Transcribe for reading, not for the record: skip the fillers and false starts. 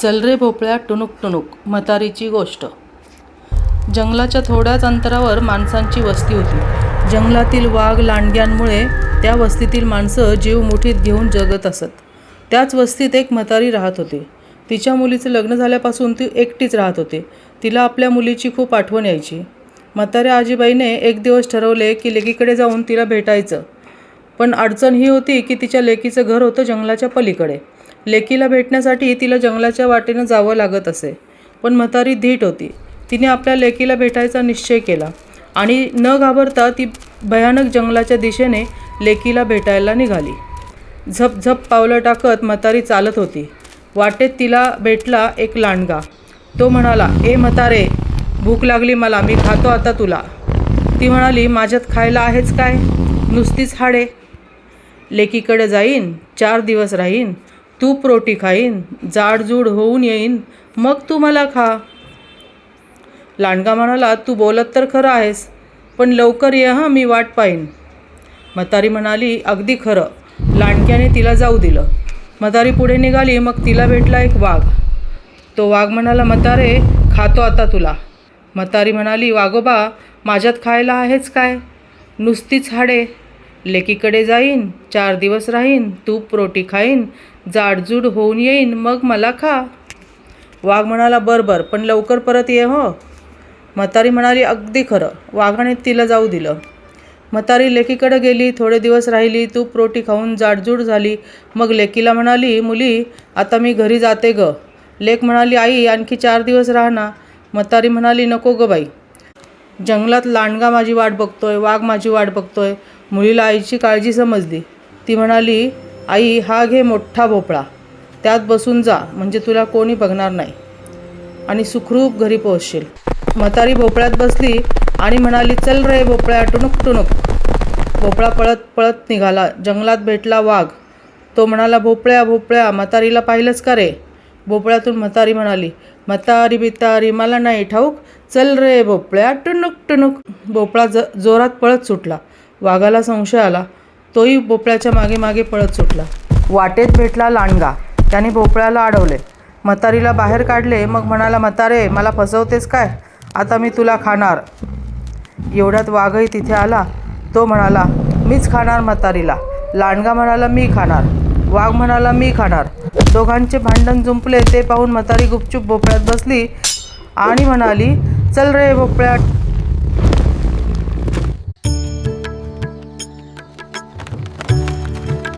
चल रे भोपळ्या टुणूक टुणूक म्हातारीची गोष्ट. जंगलाच्या थोड्याच अंतरावर माणसांची वस्ती होती. जंगलातील वाघ लांडग्यांमुळे त्या वस्तीतील माणसं जीव मुठीत घेऊन जगत असत. त्याच वस्तीत एक म्हातारी राहत होती. तिच्या मुलीचं लग्न झाल्यापासून ती एकटीच राहत होती. तिला आपल्या मुलीची खूप आठवण यायची. म्हाताऱ्या आजीबाईने एक दिवस ठरवले की लेकीकडे जाऊन तिला भेटायचं. पण अडचण ही होती की तिच्या लेकीचं घर होतं जंगलाच्या पलीकडे. लेकीला भेटण्यासाठी तिला जंगलाच्या वाटेनं जावं लागत असे. पण म्हातारी धीट होती. तिने आपल्या लेकीला भेटायचा निश्चय केला आणि न घाबरता ती भयानक जंगलाच्या दिशेने लेकीला भेटायला निघाली. झपझप पावलं टाकत म्हातारी चालत होती. वाटेत तिला भेटला एक लांडगा. तो म्हणाला, ए म्हातारे, भूक लागली मला, मी खातो आता तुला. ती म्हणाली, माझ्यात खायला आहेच काय, नुसतीच हाडे. लेकीकडे जाईन, 4 दिवस राहीन, तूप रोटी खाईन, जाडजूड होऊन येईन, मग तू मला खा. लांडगा म्हणाला, तू बोलत तर खरं आहेस, पण लवकर ये हं, मी वाट पाहीन. म्हातारी म्हणाली, अगदी खरं. लांडग्याने तिला जाऊ दिलं. म्हातारी पुढे निघाली. मग तिला भेटला एक वाघ. तो वाघ म्हणाला, म्हातारे, खातो आता तुला. म्हातारी म्हणाली, वाघोबा, माझ्यात खायला आहेच काय, नुसतीच हाडे. लेकीकडे जाईन, 4 दिवस राहीन, तूप रोटी खाईन, जाडजूड होऊन येईन, मग मला खा. वाघ म्हणाला, बरं, पण लवकर परत ये हो. म्हातारी म्हणाली, अगदी खरं. वाघाने तिला जाऊ दिलं. म्हातारी लेकीकडे गेली. थोडे दिवस राहिली. तूप रोटी खाऊन जाडजूड झाली. मग लेकीला म्हणाली, मुली, आता मी घरी जाते ग. लेक म्हणाली, आई, आणखी 4 दिवस राहा ना. म्हातारी म्हणाली, नको ग बाई, जंगलात लांडगा माझी वाट बघतोय, वाघ माझी वाट बघतोय. मुलीला आईची काळजी समजली. ती म्हणाली, आई, हा घे मोठा भोपळा, त्यात बसून जा, म्हणजे तुला कोणी बघणार नाही आणि सुखरूप घरी पोहोचशील. म्हातारी भोपळ्यात बसली आणि म्हणाली, चल रे भोपळ्या टुणूक टुणूक. भोपळा पळत पळत निघाला. जंगलात भेटला वाघ. तो म्हणाला, भोपळ्या भोपळ्या, म्हातारीला पाहिलंच का रे. भोपळ्यातून म्हातारी म्हणाली, म्हातारी बितारी मला नाही ठाऊक, चल रे भोपळ्या टुणूक टुणूक. भोपळा जोरात पळत सुटला. वाघाला संशय आला. तोही भोपळ्याच्या मागे मागे पळत सुटला. वाटेत भेटला लांडगा. त्याने भोपळ्याला अडवले. म्हातारीला बाहेर काढले. मग म्हणाला, म्हातारे, मला फसवतेस काय, आता मी तुला खाणार. एवढ्यात वाघही तिथे आला. तो म्हणाला, मीच खाणार म्हातारीला. लांडगा म्हणाला, मी खाणार. वाघ म्हणाला, मी खाणार. दोघांचे भांडण जुंपले. ते पाहून म्हातारी गुपचूप भोपळ्यात बसली आणि म्हणाली, चल रे भोपळ्या